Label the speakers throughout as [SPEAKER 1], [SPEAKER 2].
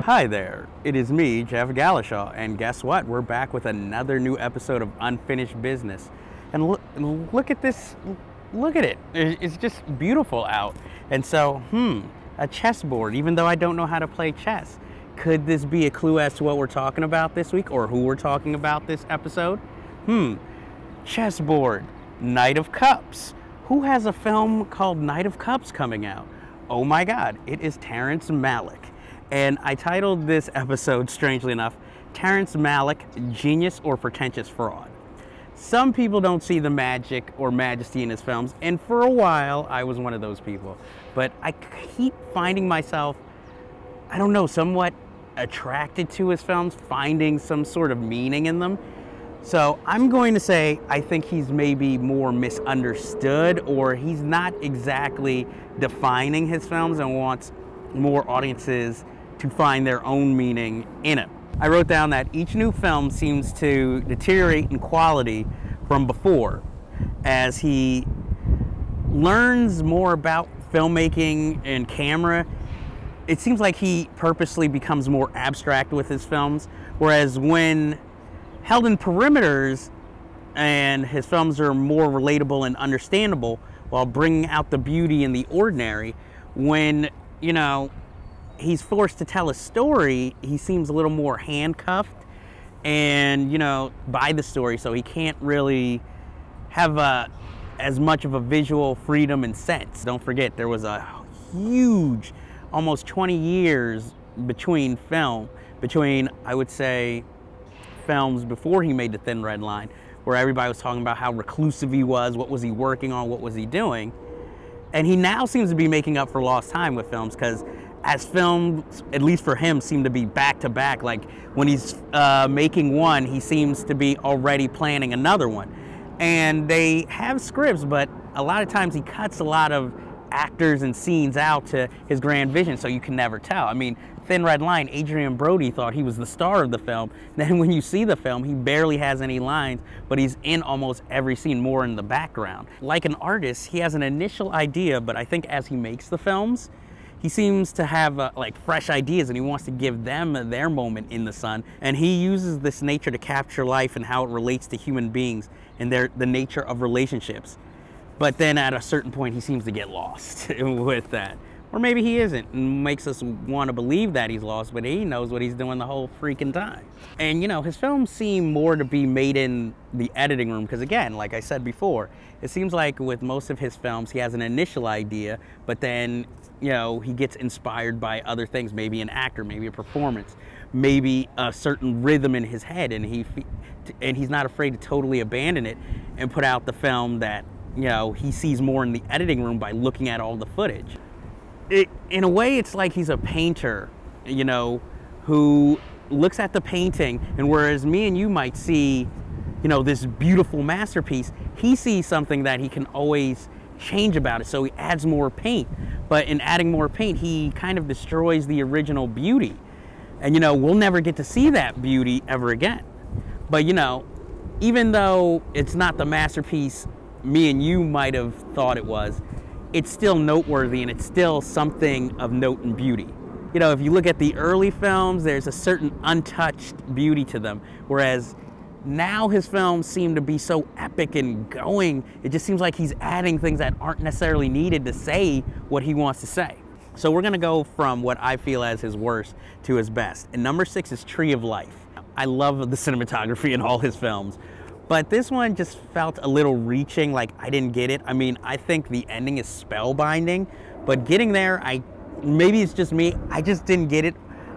[SPEAKER 1] Hi there, it is me, Jeff Gallashaw, and guess what? We're back with another new episode of Unfinished Business. And look at this, look at it. It's just beautiful out. And so, a chessboard, even though I don't know how to play chess. Could this be a clue as to what we're talking about this week, or who we're talking about this episode? Chessboard, Knight of Cups. Who has a film called Knight of Cups coming out? Oh my God, it is Terrence Malick. And I titled this episode, strangely enough, Terrence Malick, Genius or Pretentious Fraud. Some people don't see the magic or majesty in his films, and for a while, I was one of those people. But I keep finding myself, I don't know, somewhat attracted to his films, finding some sort of meaning in them. So I'm going to say I think he's maybe more misunderstood, or he's not exactly defining his films and wants more audiences to find their own meaning in it. I wrote down that each new film seems to deteriorate in quality from before as he learns more about filmmaking and camera. It seems like he purposely becomes more abstract with his films, whereas when held in perimeters and his films are more relatable and understandable while bringing out the beauty in the ordinary, when, you know, he's forced to tell a story, he seems a little more handcuffed and, you know, by the story, so he can't really have as much of a visual freedom and sense. Don't forget, there was a huge, almost 20 years between, I would say, films before he made The Thin Red Line, where everybody was talking about how reclusive he was, what was he working on, what was he doing. And he now seems to be making up for lost time with films, because as films, at least for him, seem to be back to back. Like when he's making one, he seems to be already planning another one. And they have scripts, but a lot of times he cuts a lot of actors and scenes out to his grand vision, so you can never tell. I mean, Thin Red Line, Adrian Brody thought he was the star of the film. Then when you see the film, he barely has any lines, but he's in almost every scene, more in the background. Like an artist, he has an initial idea, but I think as he makes the films, he seems to have like fresh ideas, and he wants to give them their moment in the sun. And he uses this nature to capture life and how it relates to human beings and the nature of relationships. But then at a certain point, he seems to get lost with that. Or maybe he isn't, and makes us want to believe that he's lost, but he knows what he's doing the whole freaking time. And, you know, his films seem more to be made in the editing room, because again, like I said before, it seems like with most of his films, he has an initial idea, but then, you know, he gets inspired by other things, maybe an actor, maybe a performance, maybe a certain rhythm in his head, and he's not afraid to totally abandon it and put out the film that, you know, he sees more in the editing room by looking at all the footage. In a way, it's like he's a painter, you know, who looks at the painting, and whereas me and you might see, you know, this beautiful masterpiece, he sees something that he can always change about it, so he adds more paint. But in adding more paint, he kind of destroys the original beauty. And, you know, we'll never get to see that beauty ever again. But, you know, even though it's not the masterpiece me and you might have thought it was, it's still noteworthy, and it's still something of note and beauty. You know, if you look at the early films, there's a certain untouched beauty to them, whereas now his films seem to be so epic and going, it just seems like he's adding things that aren't necessarily needed to say what he wants to say. So we're gonna go from what I feel as his worst to his best. And number 6 is Tree of Life. I love the cinematography in all his films, but this one just felt a little reaching, like I didn't get it. I mean, I think the ending is spellbinding, but getting there, maybe it's just me, I just didn't get it.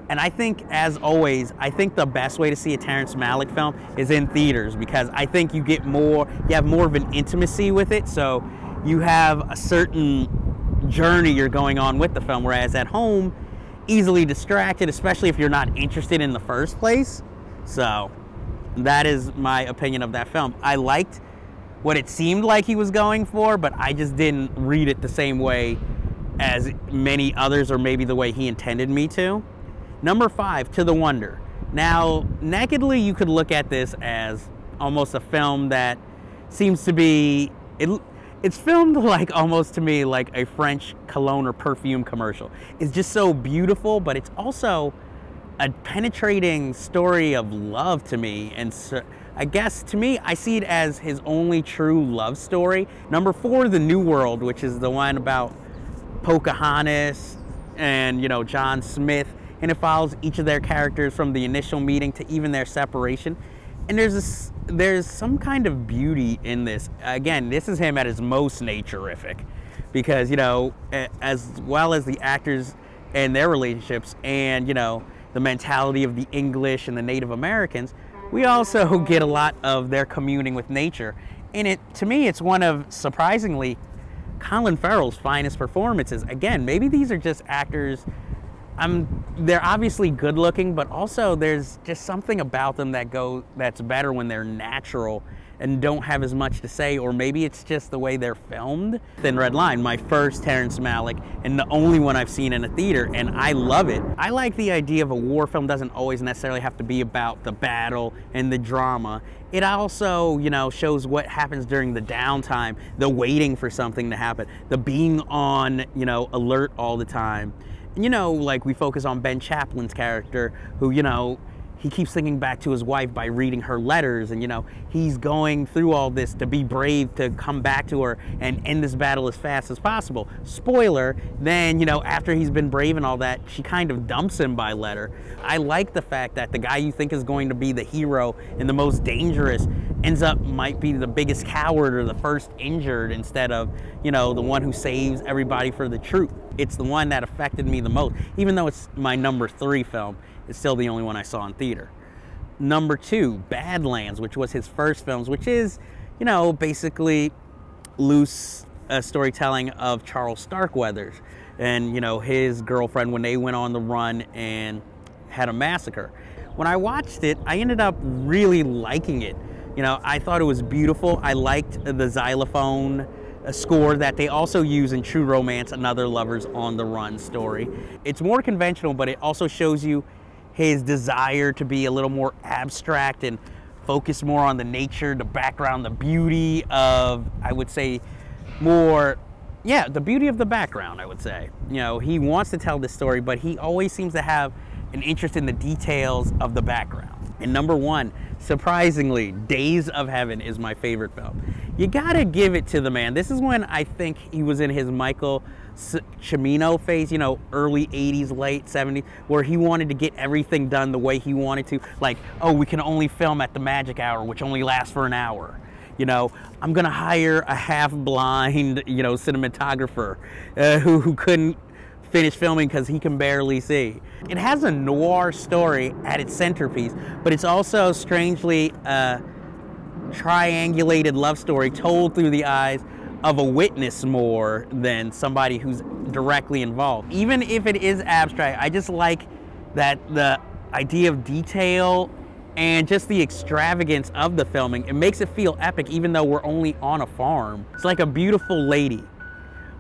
[SPEAKER 1] And I think, as always, I think the best way to see a Terrence Malick film is in theaters, because I think you have more of an intimacy with it, so you have a certain journey you're going on with the film, whereas at home, easily distracted, especially if you're not interested in the first place. So that is my opinion of that film. I liked what it seemed like he was going for, but I just didn't read it the same way as many others, or maybe the way he intended me to. Number 5, To the Wonder. Now, nakedly, you could look at this as almost a film that seems to be, it's filmed like, almost to me, like a French cologne or perfume commercial. It's just so beautiful, but it's also a penetrating story of love to me. And so, I guess to me, I see it as his only true love story. Number 4, The New World, which is the one about Pocahontas and, you know, John Smith, and it follows each of their characters from the initial meeting to even their separation. And there's some kind of beauty in this. Again, this is him at his most naturific, because, you know, as well as the actors and their relationships, and, you know, the mentality of the English and the Native Americans, we also get a lot of their communing with nature. And to me, it's one of, surprisingly, Colin Farrell's finest performances. Again, maybe these are just actors, they're obviously good looking, but also there's just something about them that's better when they're natural and don't have as much to say, or maybe it's just the way they're filmed. Thin Red Line, my first Terrence Malick, and the only one I've seen in a theater, and I love it. I like the idea of a war film doesn't always necessarily have to be about the battle and the drama. It also, you know, shows what happens during the downtime, the waiting for something to happen, the being on, you know, alert all the time. And, you know, like we focus on Ben Chaplin's character, who, you know, he keeps thinking back to his wife by reading her letters, and, you know, he's going through all this to be brave, to come back to her and end this battle as fast as possible. Spoiler, then, you know, after he's been brave and all that, she kind of dumps him by letter. I like the fact that the guy you think is going to be the hero and the most dangerous might be the biggest coward or the first injured, instead of, you know, the one who saves everybody for the truth. It's the one that affected me the most. Even though it's my number 3 film, it's still the only one I saw in theater. Number 2, Badlands, which was his first films, which is, you know, basically loose storytelling of Charles Starkweather's and, you know, his girlfriend when they went on the run and had a massacre. When I watched it, I ended up really liking it. You know, I thought it was beautiful. I liked the xylophone score that they also use in True Romance, another Lovers on the Run story. It's more conventional, but it also shows you his desire to be a little more abstract and focus more on the nature, the background, the beauty of, I would say, more, yeah, the beauty of the background, I would say. You know, he wants to tell this story, but he always seems to have an interest in the details of the background. And number 1, surprisingly, Days of Heaven is my favorite film. You gotta give it to the man. This is when I think he was in his Michael Cimino phase, you know, early 80s, late 70s, where he wanted to get everything done the way he wanted to. Like, oh, we can only film at the magic hour, which only lasts for an hour. You know, I'm gonna hire a half-blind, you know, cinematographer who couldn't finish filming because he can barely see. It has a noir story at its centerpiece, but it's also strangely a triangulated love story told through the eyes of a witness more than somebody who's directly involved. Even if it is abstract, I just like that the idea of detail and just the extravagance of the filming. It makes it feel epic even though we're only on a farm. It's like a beautiful lady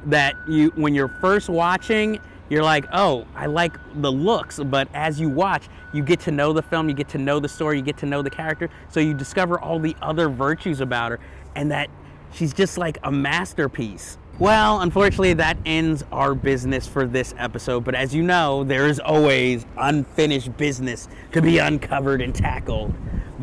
[SPEAKER 1] that when you're first watching, you're like, oh, I like the looks, but as you watch, you get to know the film, you get to know the story, you get to know the character, so you discover all the other virtues about her, and that she's just like a masterpiece. Well, unfortunately, that ends our business for this episode, but as you know, there is always unfinished business to be uncovered and tackled.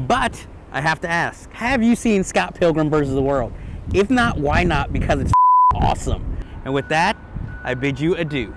[SPEAKER 1] But I have to ask, have you seen Scott Pilgrim vs. the World? If not, why not? Because it's awesome. And with that, I bid you adieu.